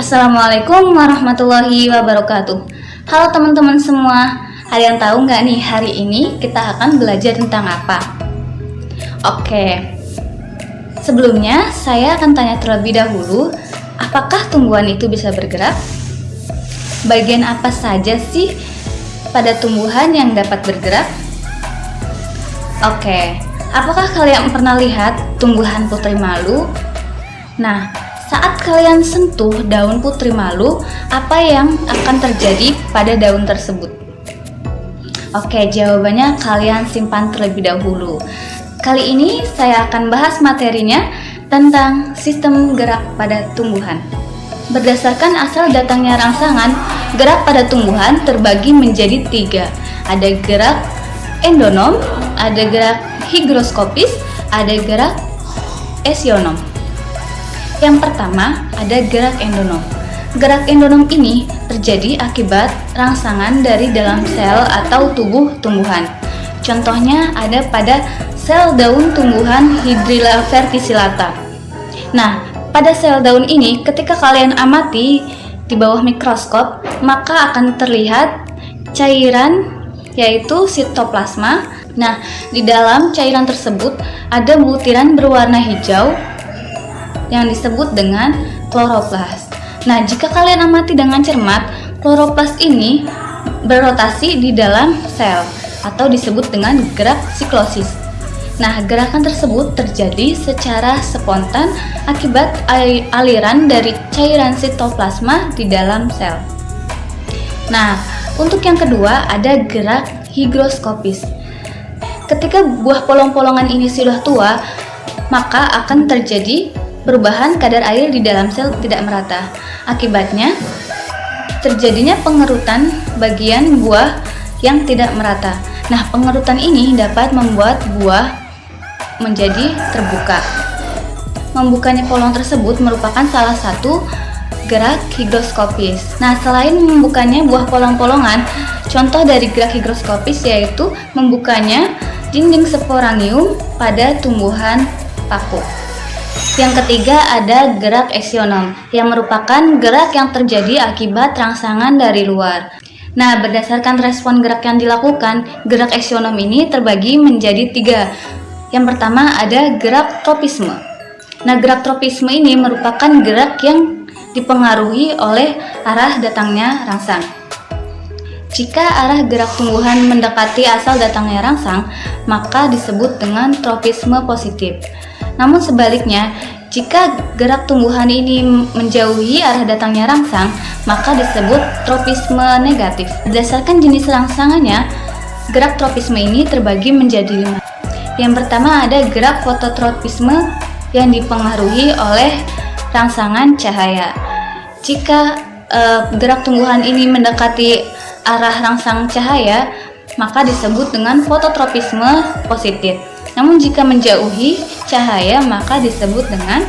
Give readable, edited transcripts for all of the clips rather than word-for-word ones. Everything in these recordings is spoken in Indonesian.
Assalamualaikum warahmatullahi wabarakatuh. Halo teman-teman semua, kalian tahu nggak nih hari ini kita akan belajar tentang apa? Oke, sebelumnya saya akan tanya terlebih dahulu, apakah tumbuhan itu bisa bergerak? Bagian apa saja sih pada tumbuhan yang dapat bergerak? Oke, apakah kalian pernah lihat tumbuhan putri malu? Nah, saat kalian sentuh daun putri malu, apa yang akan terjadi pada daun tersebut? Oke, jawabannya kalian simpan terlebih dahulu. Kali ini saya akan bahas materinya tentang sistem gerak pada tumbuhan. Berdasarkan asal datangnya rangsangan, gerak pada tumbuhan terbagi menjadi 3. Ada gerak endonom, ada gerak higroskopis, ada gerak esionom. Yang pertama, ada gerak endonom. Gerak endonom ini terjadi akibat rangsangan dari dalam sel atau tubuh tumbuhan. Contohnya ada pada sel daun tumbuhan Hydrilla verticillata. Nah, pada sel daun ini ketika kalian amati di bawah mikroskop, maka akan terlihat cairan yaitu sitoplasma. Nah, di dalam cairan tersebut ada butiran berwarna hijau yang disebut dengan kloroplas. Nah, jika kalian amati dengan cermat, kloroplas ini berotasi di dalam sel atau disebut dengan gerak siklosis. Nah, gerakan tersebut terjadi secara spontan akibat aliran dari cairan sitoplasma di dalam sel. Nah, untuk yang kedua ada gerak higroskopis. Ketika buah polong-polongan ini sudah tua, maka akan terjadi perubahan kadar air di dalam sel tidak merata. Akibatnya, terjadinya pengerutan bagian buah yang tidak merata. Nah, pengerutan ini dapat membuat buah menjadi terbuka. Membukanya polong tersebut merupakan salah satu gerak higroskopis. Nah, selain membukanya buah polong-polongan, contoh dari gerak higroskopis yaitu membukanya dinding sporangium pada tumbuhan paku. Yang ketiga ada gerak esionom, yang merupakan gerak yang terjadi akibat rangsangan dari luar. Nah, berdasarkan respon gerak yang dilakukan, gerak esionom ini terbagi menjadi 3. Yang pertama ada gerak tropisme. Nah, gerak tropisme ini merupakan gerak yang dipengaruhi oleh arah datangnya rangsang. Jika arah gerak tumbuhan mendekati asal datangnya rangsang, maka disebut dengan tropisme positif. Namun sebaliknya, jika gerak tumbuhan ini menjauhi arah datangnya rangsang, maka disebut tropisme negatif. Berdasarkan jenis rangsangannya, gerak tropisme ini terbagi menjadi 5. Yang pertama ada gerak fototropisme yang dipengaruhi oleh rangsangan cahaya. Jika gerak tumbuhan ini mendekati arah rangsang cahaya, maka disebut dengan fototropisme positif. Namun jika menjauhi cahaya, maka disebut dengan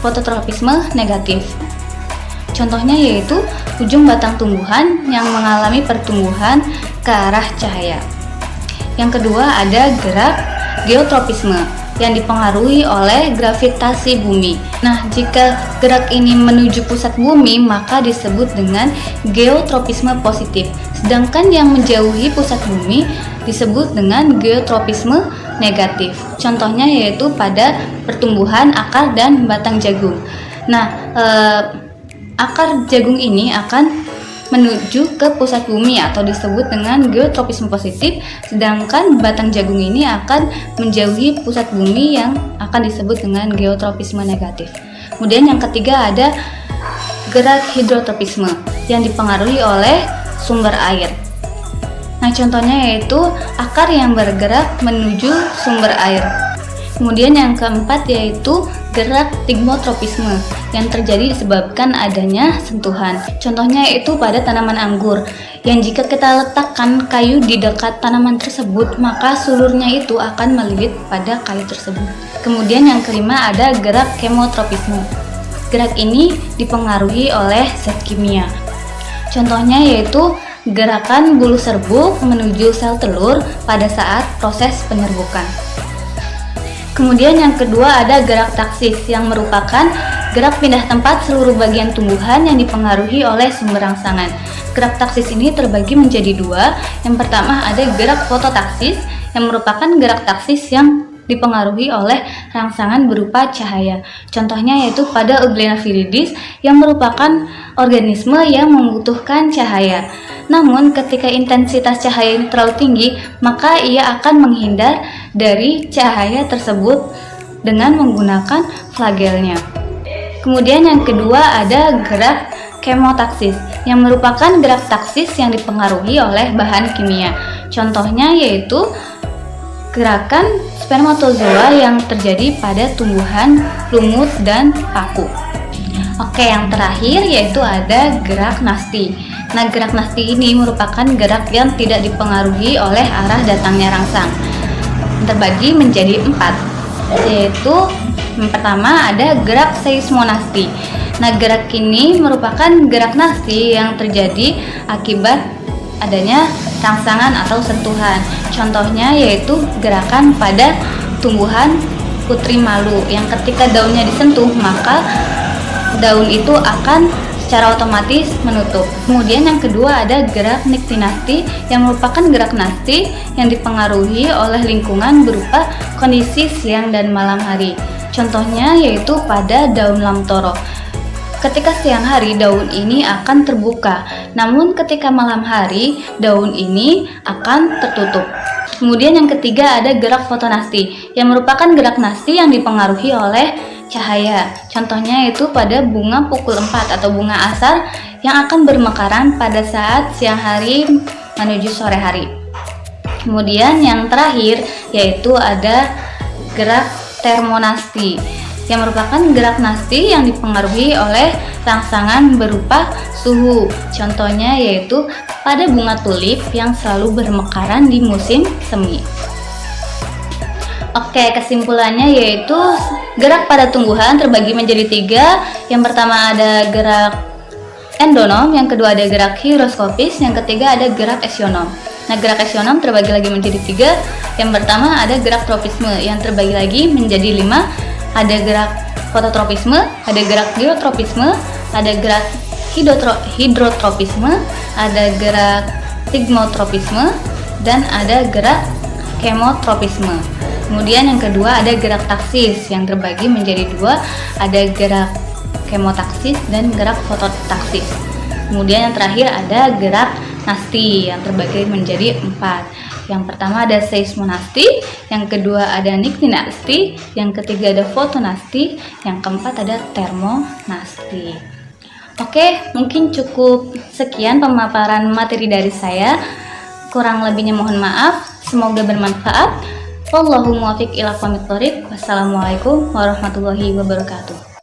fototropisme negatif. Contohnya yaitu ujung batang tumbuhan yang mengalami pertumbuhan ke arah cahaya. Yang kedua ada gerak geotropisme yang dipengaruhi oleh gravitasi bumi. Nah, jika gerak ini menuju pusat bumi, maka disebut dengan geotropisme positif. Sedangkan yang menjauhi pusat bumi disebut dengan geotropisme negatif. Contohnya yaitu pada pertumbuhan akar dan batang jagung. Nah, akar jagung ini akan menuju ke pusat bumi atau disebut dengan geotropisme positif, sedangkan batang jagung ini akan menjauhi pusat bumi yang akan disebut dengan geotropisme negatif. Kemudian yang ketiga ada gerak hidrotropisme yang dipengaruhi oleh sumber air. Nah, contohnya yaitu akar yang bergerak menuju sumber air. Kemudian yang keempat yaitu gerak tigmotropisme yang terjadi disebabkan adanya sentuhan. Contohnya yaitu pada tanaman anggur, yang jika kita letakkan kayu di dekat tanaman tersebut, maka sulurnya itu akan melilit pada kayu tersebut. Kemudian yang kelima ada gerak kemotropisme. Gerak ini dipengaruhi oleh zat kimia. Contohnya yaitu gerakan bulu serbuk menuju sel telur pada saat proses penyerbukan. Kemudian yang kedua ada gerak taksis yang merupakan Gerak pindah tempat seluruh bagian tumbuhan yang dipengaruhi oleh sumber rangsangan. Gerak taksis ini terbagi menjadi dua. Yang pertama ada gerak fototaksis, yang merupakan gerak taksis yang dipengaruhi oleh rangsangan berupa cahaya. Contohnya yaitu pada Euglena viridis yang merupakan organisme yang membutuhkan cahaya. Namun ketika intensitas cahaya ini terlalu tinggi, maka ia akan menghindar dari cahaya tersebut dengan menggunakan flagelnya. Kemudian yang kedua ada gerak kemotaksis yang merupakan gerak taksis yang dipengaruhi oleh bahan kimia. Contohnya yaitu gerakan spermatozoa yang terjadi pada tumbuhan lumut dan paku. Oke, yang terakhir yaitu ada gerak nasti. Nah, gerak nasti ini merupakan gerak yang tidak dipengaruhi oleh arah datangnya rangsang. Terbagi menjadi 4, yaitu yang pertama ada gerak seismonasti. Nah, gerak ini merupakan gerak nasti yang terjadi akibat adanya rangsangan atau sentuhan. Contohnya yaitu gerakan pada tumbuhan putri malu yang ketika daunnya disentuh maka daun itu akan secara otomatis menutup. Kemudian yang kedua ada gerak niktinasti yang merupakan gerak nasti yang dipengaruhi oleh lingkungan berupa kondisi siang dan malam hari. Contohnya yaitu pada daun lamtoro. Ketika siang hari daun ini akan terbuka, namun ketika malam hari daun ini akan tertutup. Kemudian yang ketiga ada gerak fotonasti yang merupakan gerak nasti yang dipengaruhi oleh cahaya. Contohnya yaitu pada bunga pukul 4 atau bunga asar yang akan bermekaran pada saat siang hari menuju sore hari. Kemudian yang terakhir yaitu ada gerak termonasti yang merupakan gerak nasti yang dipengaruhi oleh rangsangan berupa suhu. Contohnya yaitu pada bunga tulip yang selalu bermekaran di musim semi. Oke, kesimpulannya yaitu gerak pada tumbuhan terbagi menjadi 3. Yang pertama ada gerak endonom, yang kedua ada gerak higroskopis, yang ketiga ada gerak eksionom. Nah, gerak eksionom terbagi lagi menjadi 3. Yang pertama ada gerak tropisme yang terbagi lagi menjadi 5. Ada gerak fototropisme, ada gerak geotropisme, ada gerak hidrotropisme, ada gerak stigmotropisme, dan ada gerak kemotropisme. Kemudian yang kedua ada gerak taksis yang terbagi menjadi 2, ada gerak kemotaksis dan gerak fototaksis. Kemudian yang terakhir ada gerak nasti yang terbagi menjadi 4. Yang pertama ada seismonasti, yang kedua ada niktinasti, yang ketiga ada fotonasti, yang keempat ada termonasti. Oke, mungkin cukup sekian pemaparan materi dari saya. Kurang lebihnya mohon maaf. Semoga bermanfaat. Wallahu muwaffiq ila aqwamit thoriq. Wassalamualaikum warahmatullahi wabarakatuh.